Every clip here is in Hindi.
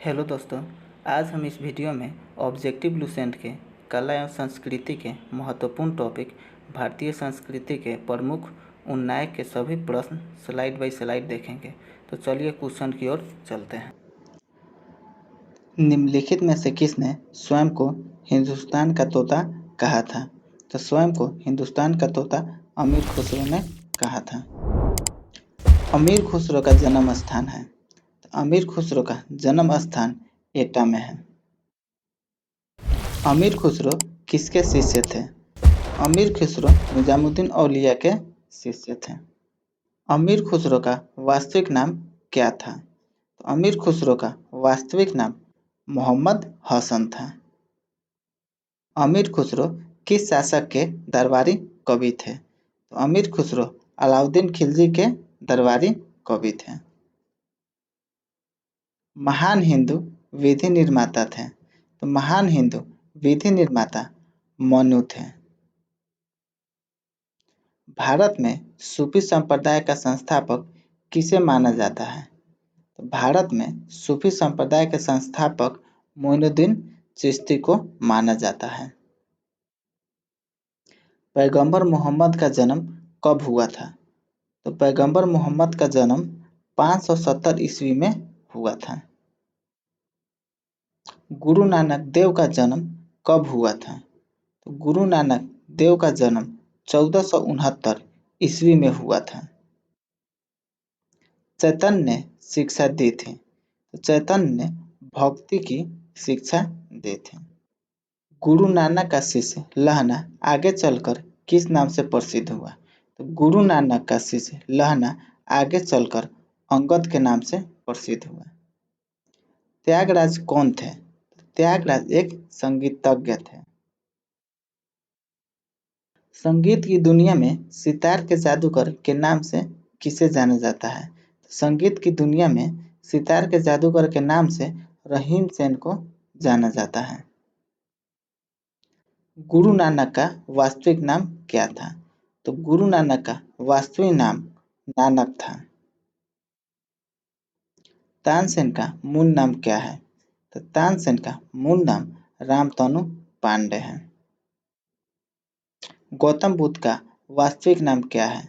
हेलो दोस्तों, आज हम इस वीडियो में ऑब्जेक्टिव लुसेंट के कला एवं संस्कृति के महत्वपूर्ण टॉपिक भारतीय संस्कृति के प्रमुख उन्नायक के सभी प्रश्न स्लाइड बाय स्लाइड देखेंगे। तो चलिए क्वेश्चन की ओर चलते हैं। निम्नलिखित में से किसने स्वयं को हिंदुस्तान का तोता कहा था? तो स्वयं को हिंदुस्तान का तोता अमीर खुसरो ने कहा था। अमीर खुसरो का जन्म स्थान है। तो अमीर खुसरो का जन्म स्थान एटा में है। अमीर खुसरो किसके शिष्य थे? अमीर खुसरो निजामुद्दीन औलिया के शिष्य थे। अमीर खुसरो का वास्तविक नाम क्या था? तो अमीर खुसरो का वास्तविक नाम मोहम्मद हसन था। अमीर खुसरो किस शासक के दरबारी कवि थे? तो अमीर खुसरो अलाउद्दीन खिलजी के दरबारी कवि थे। महान हिंदू विधि निर्माता थे। तो महान हिंदू विधि निर्माता मनु थे। भारत में सूफी संप्रदाय का संस्थापक किसे माना जाता है? तो भारत में सूफी संप्रदाय के संस्थापक मोइनुद्दीन चिश्ती को माना जाता है। पैगंबर मोहम्मद का जन्म कब हुआ था? तो पैगंबर मोहम्मद का जन्म 570 ईस्वी में हुआ था। गुरु नानक देव का जन्म कब हुआ था? तो गुरु नानक देव का जन्म 1469 ईस्वी में हुआ था। चैतन्य ने शिक्षा दी थी। तो चैतन्य ने भक्ति की शिक्षा दी थी। गुरु नानक का शिष्य लहना आगे चलकर किस नाम से प्रसिद्ध हुआ? तो गुरु नानक का शिष्य लहना आगे चलकर अंगद के नाम से प्रसिद्ध हुआ। त्यागराज कौन थे? त्यागराज एक संगीतज्ञ थे। संगीत की दुनिया में सितार के जादूगर के नाम से किसे जाना जाता है? संगीत की दुनिया में सितार के जादूगर के नाम से रहीम सेन को जाना जाता है। गुरु नानक का वास्तविक नाम क्या था? तो गुरु नानक का वास्तविक नाम नानक था। तानसेन का मूल नाम क्या है? तो तानसेन का मूल नाम रामतनु पांडे है। गौतम बुद्ध का वास्तविक नाम क्या है?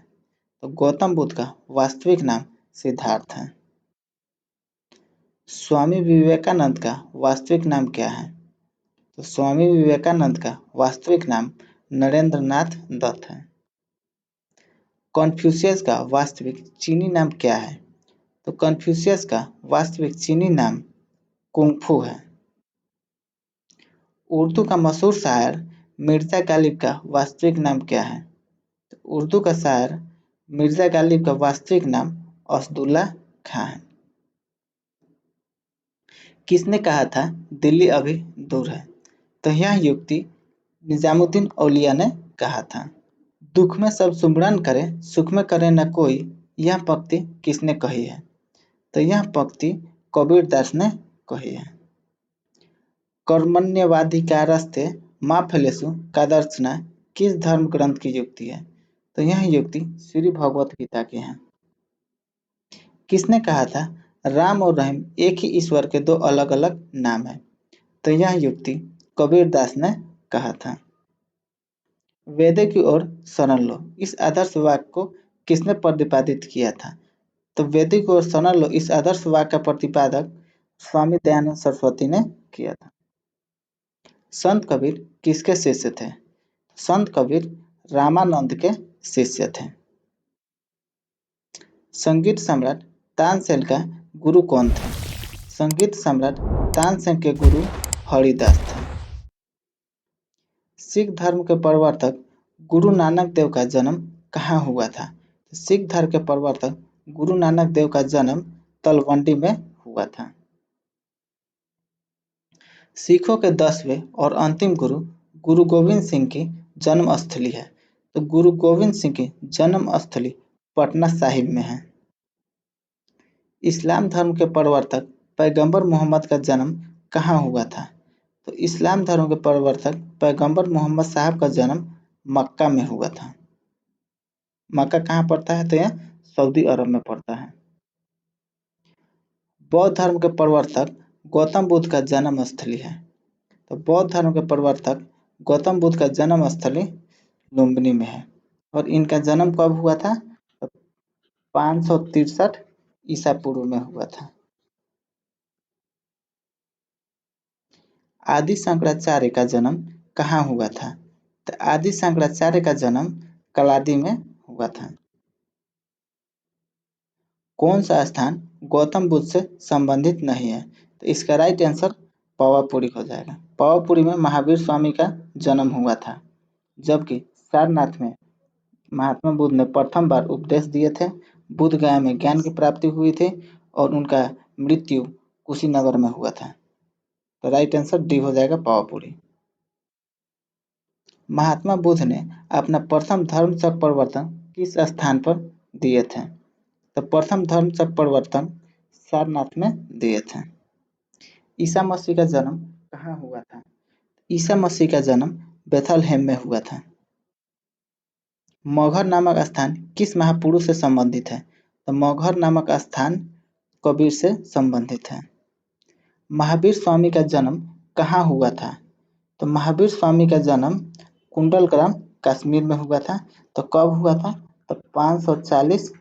तो गौतम बुद्ध का वास्तविक नाम सिद्धार्थ है। स्वामी विवेकानंद का वास्तविक नाम क्या है? तो स्वामी विवेकानंद का वास्तविक नाम नरेंद्रनाथ दत्त है। कन्फ्यूशियस का वास्तविक चीनी नाम क्या है? तो कन्फ्यूशियस का वास्तविक चीनी नाम कुंगफू है। उर्दू का मशहूर शायर मिर्जा गालिब का वास्तविक नाम क्या है? तो उर्दू का शायर मिर्जा गालिब का वास्तविक नाम असदुल्ला खां है। किसने कहा था दिल्ली अभी दूर है? तो यह युक्ति निजामुद्दीन औलिया ने कहा था। दुख में सब सुमरन करे सुख में करे न कोई, यह पंक्ति किसने कही है? तो यह पंक्ति कबीर दास ने कही है। कर्मण्यवाधिकारस्ते मां फलेषु का दर्शना किस धर्म ग्रंथ की युक्ति है? तो यह युक्ति श्री भगवत गीता की है। किसने कहा था राम और रहीम एक ही ईश्वर के दो अलग अलग नाम है? तो यह युक्ति कबीर दास ने कहा था। वेदों की ओर शरण लो, इस आदर्श वाक्य को किसने प्रतिपादित किया था? तो वेदों की ओर शरण लो इस आदर्श वाक्य का प्रतिपादक स्वामी दयानंद सरस्वती ने किया था। संत कबीर किसके शिष्य थे? संत कबीर रामानंद के शिष्य थे। संगीत सम्राट तानसेन का गुरु कौन थे? संगीत सम्राट तानसेन के गुरु हरिदास थे। सिख धर्म के प्रवर्तक गुरु नानक देव का जन्म कहाँ हुआ था? सिख धर्म के प्रवर्तक गुरु नानक देव का जन्म तलवंडी में हुआ था। सिखों के 10वें और अंतिम गुरु गुरु गोविंद सिंह की जन्म स्थली है। तो गुरु गोविंद सिंह की जन्म स्थली पटना साहिब में है। इस्लाम धर्म के प्रवर्तक पैगंबर मोहम्मद का जन्म कहाँ हुआ था? तो इस्लाम धर्म के प्रवर्तक पैगंबर मोहम्मद साहब का जन्म मक्का में हुआ था। मक्का कहाँ पड़ता है? तो यह सऊदी अरब में पड़ता है। बौद्ध धर्म के प्रवर्तक गौतम बुद्ध का जन्म स्थली है? तो बौद्ध धर्म के प्रवर्तक गौतम बुद्ध का जन्म स्थली लुम्बिनी में है। और इनका जन्म कब हुआ था? तो 563 ईसा पूर्व में हुआ था। आदि शंकराचार्य का जन्म कहाँ हुआ था? तो आदि शंकराचार्य का जन्म कलादी में हुआ था। कौन सा स्थान गौतम बुद्ध से संबंधित नहीं है? तो इसका राइट आंसर पावापुरी हो जाएगा। पावापुरी में महावीर स्वामी का जन्म हुआ था, जबकि सारनाथ में महात्मा बुद्ध ने प्रथम बार उपदेश दिए थे। बुद्ध गया में ज्ञान की प्राप्ति हुई थी और उनका मृत्यु कुशीनगर में हुआ था। तो राइट आंसर डी हो जाएगा, पावापुरी। महात्मा बुद्ध ने अपना प्रथम धर्म चक्र प्रवर्तन किस स्थान पर दिए थे? तो प्रथम धर्म चक्र प्रवर्तन सारनाथ में दिए थे। ईसा मसीह का जन्म कहाँ हुआ था? ईसा मसीह का जन्म बेथलहेम में हुआ था। मगहर नामक स्थान किस महापुरुष से संबंधित है? तो मगहर नामक स्थान कबीर से संबंधित है। महावीर स्वामी का जन्म कहाँ हुआ था? तो महावीर स्वामी का जन्म कुंडलग्राम कश्मीर में हुआ था। तो कब हुआ था? तो 540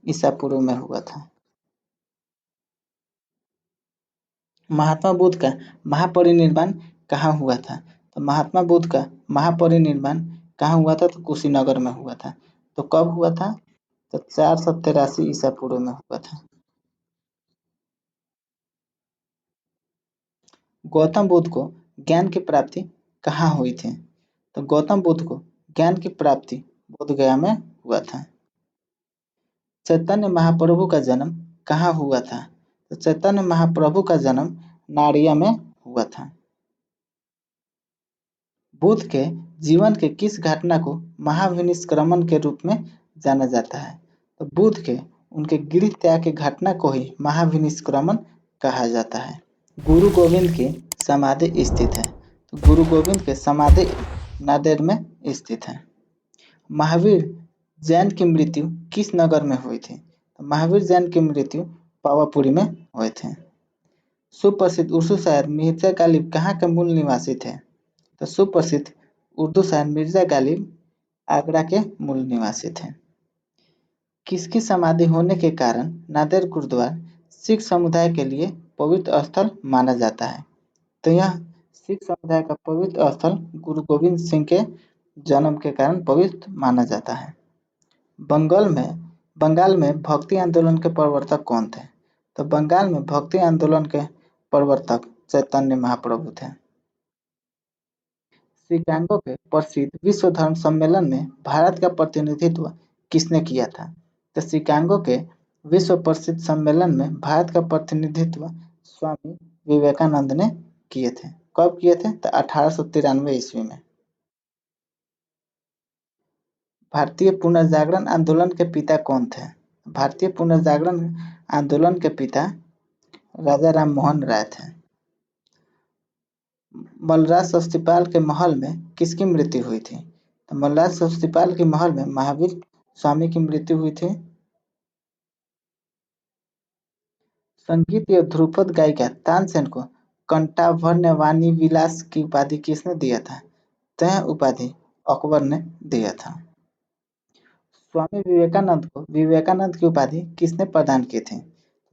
ईसा पूर्व में हुआ था। महात्मा बुद्ध का महापरिनिर्वाण कहाँ हुआ था? तो महात्मा बुद्ध का महापरिनिर्वाण कहाँ हुआ था? तो कुशीनगर में हुआ था। तो कब हुआ था? तो 483 ईसा पूर्व में हुआ था। गौतम बुद्ध को ज्ञान की प्राप्ति कहाँ हुई थी? तो गौतम बुद्ध को ज्ञान की प्राप्ति बोध गया में हुआ था। चैतन्य महाप्रभु का जन्म कहाँ हुआ था? तो चैतन्य महाप्रभु का जन्म नाड़िया में हुआ था। बुद्ध के जीवन के किस घटना को महाविनिष्क्रमण के रूप में जाना जाता है? तो बुद्ध के उनके गृह त्याग की घटना को ही महाविनिष्क्रमण कहा जाता है। गुरु गोविंद की समाधि स्थित है? तो गुरु गोविंद के समाधि नांदेड़ में स्थित है। महावीर जैन की मृत्यु किस नगर में हुई थी? तो महावीर जैन की मृत्यु पावापुरी में हुए थे। सुप्रसिद्ध उर्दू शायर मिर्जा गालिब कहाँ के मूल निवासी थे? तो सुप्रसिद्ध उर्दू शायर मिर्जा गालिब आगरा के मूल निवासी थे। किसकी समाधि होने के कारण नांदेड़ गुरुद्वारा सिख समुदाय के लिए पवित्र स्थल माना जाता है? तो यह सिख समुदाय का पवित्र स्थल गुरु गोविंद सिंह के जन्म के कारण पवित्र माना जाता है। बंगाल में भक्ति आंदोलन के प्रवर्तक कौन थे? तो बंगाल में भक्ति आंदोलन के प्रवर्तक चैतन्य महाप्रभु थे। शिकागो के प्रसिद्ध विश्व धर्म सम्मेलन में भारत का प्रतिनिधित्व किसने किया था? तो शिकागो के विश्व प्रसिद्ध सम्मेलन में भारत का प्रतिनिधित्व स्वामी विवेकानंद ने किए थे। कब किए थे? तो 1893 ईस्वी में। भारतीय पुनर्जागरण आंदोलन के पिता कौन थे? भारतीय पुनर्जागरण आंदोलन के पिता राजा राम मोहन राय थे। मलराज सस्तीपाल के महल में किसकी मृत्यु हुई थी? तो मलराज सस्तीपाल के महल में महावीर स्वामी की मृत्यु हुई थी। संगीत एवं ध्रुपद गायिका तानसेन को कंठाभरण वाणी विलास की उपाधि किसने दिया था? तो यह उपाधि अकबर ने दिया था। स्वामी विवेकानंद को विवेकानंद की उपाधि किसने प्रदान की थी?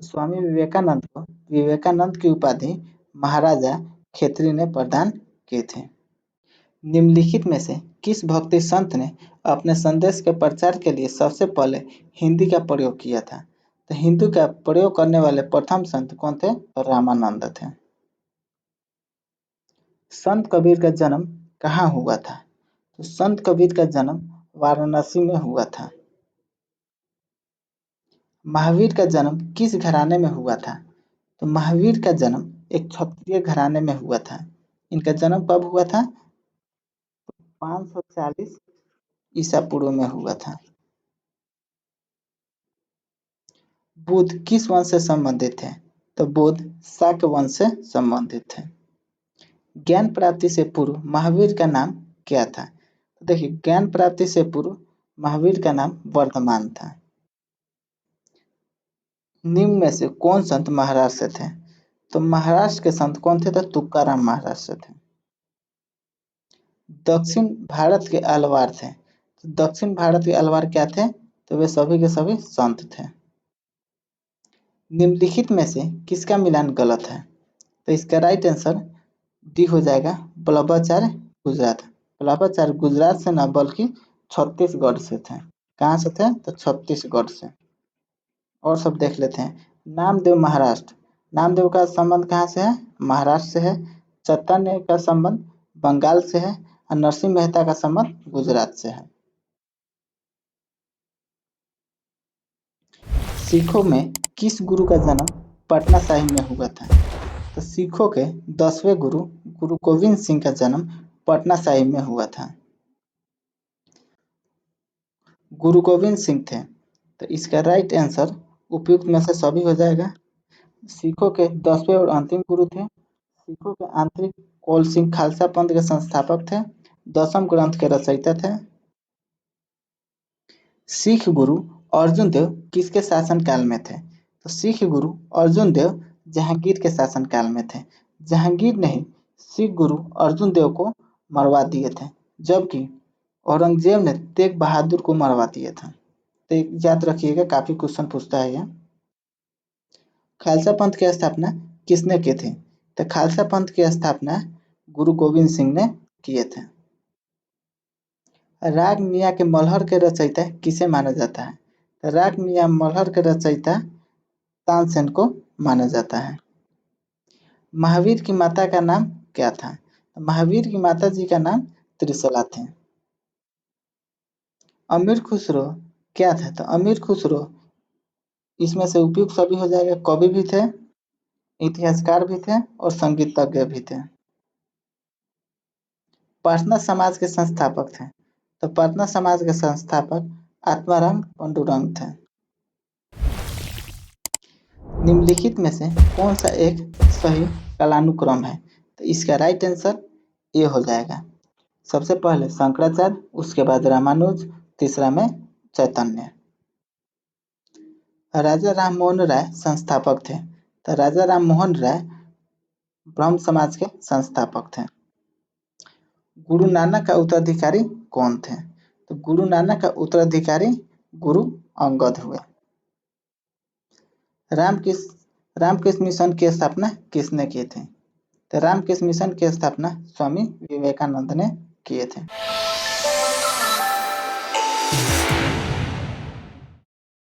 स्वामी विवेकानंद को विवेकानंद की उपाधि महाराजा खेतरी ने प्रदान की थी। निम्नलिखित में से किस भक्ति संत ने अपने संदेश के प्रचार के लिए सबसे पहले हिंदी का प्रयोग किया था? तो हिंदी का प्रयोग करने वाले प्रथम संत कौन थे? तो रामानंद थे। संत कबीर का जन्म कहाँ हुआ था? तो संत कबीर का जन्म वाराणसी में हुआ था। महावीर का जन्म किस घराने में हुआ था? तो महावीर का जन्म एक क्षत्रिय घराने में हुआ था। इनका जन्म कब हुआ था? 540 ईसा पूर्व में हुआ था। बुद्ध किस वंश से संबंधित थे? तो बुद्ध शाक्य वंश से संबंधित थे। ज्ञान प्राप्ति से पूर्व महावीर का नाम क्या था? तो देखिए, ज्ञान प्राप्ति से पूर्व महावीर का नाम वर्धमान था। निम्न में से कौन संत महाराष्ट्र से थे? तो महाराष्ट्र के संत कौन थे? तो तुकाराम महाराज से थे। दक्षिण भारत के अलवार थे। तो दक्षिण भारत के अलवार क्या थे? तो वे सभी के सभी संत थे। निम्नलिखित में से किसका मिलान गलत है? तो इसका राइट आंसर डी हो जाएगा, बल्लभाचार्य गुजरात। बल्लभाचार्य गुजरात से न बल्कि छत्तीसगढ़ से थे। कहाँ से थे? तो छत्तीसगढ़ से। और सब देख लेते हैं। नामदेव महाराष्ट्र, नामदेव का संबंध कहाँ से है? महाराष्ट्र से है। चैतन्य का संबंध बंगाल से है और नरसिंह मेहता का संबंध गुजरात से है। सिखों में किस गुरु का जन्म पटना साहिब में हुआ था? तो सिखों के 10वें गुरु गुरु गोविंद सिंह का जन्म पटना साहिब में हुआ था। गुरु गोविंद सिंह थे। तो इसका राइट आंसर उपयुक्त में से सभी हो जाएगा। सिखों के 10वें और अंतिम गुरु थे। सिखों के आंतरिक कौल सिंह खालसा पंथ के संस्थापक थे। 10वें ग्रंथ के रचयिता थे। सिख गुरु अर्जुन देव किसके शासन काल में थे? तो सिख गुरु अर्जुन देव जहांगीर के शासन काल में थे। जहांगीर ने ही सिख गुरु अर्जुन देव को मरवा दिए थे, जबकि औरंगजेब ने तेग बहादुर को मरवा दिया था। तो याद रखिएगा, काफी क्वेश्चन पूछता है यह। खालसा पंथ की स्थापना किसने की थी? तो खालसा पंथ की स्थापना गुरु गोविंद सिंह ने किए थे। राग मियाँ के मल्हर के रचयिता किसे माना जाता है? तो राग मियाँ मल्हर के रचयिता तानसेन को माना जाता है। महावीर की माता का नाम क्या था? तो महावीर की माता जी का नाम त्रिशला थे। अमीर खुसरो क्या था? तो अमीर खुसरो इसमें से उपयुक्त सभी हो जाएगा। कवि भी थे, इतिहासकार भी थे और संगीतज्ञ भी थे। प्रार्थना समाज के संस्थापक थे। तो प्रार्थना समाज के संस्थापक आत्माराम पांडुरंग थे। निम्नलिखित में से कौन सा एक सही कालानुक्रम है? तो इसका राइट आंसर ए हो जाएगा। सबसे पहले शंकराचार्य, उसके बाद रामानुज, तीसरा में चैतन्य। राजा राम मोहन राय संस्थापक थे। तो राजा राम मोहन राय ब्रह्म समाज के संस्थापक थे। गुरु नानक का उत्तराधिकारी कौन थे? तो गुरु नानक का उत्तराधिकारी गुरु अंगद हुए। रामकृष्ण मिशन की स्थापना किसने की थी? तो रामकृष्ण मिशन की स्थापना स्वामी विवेकानंद ने किए थे।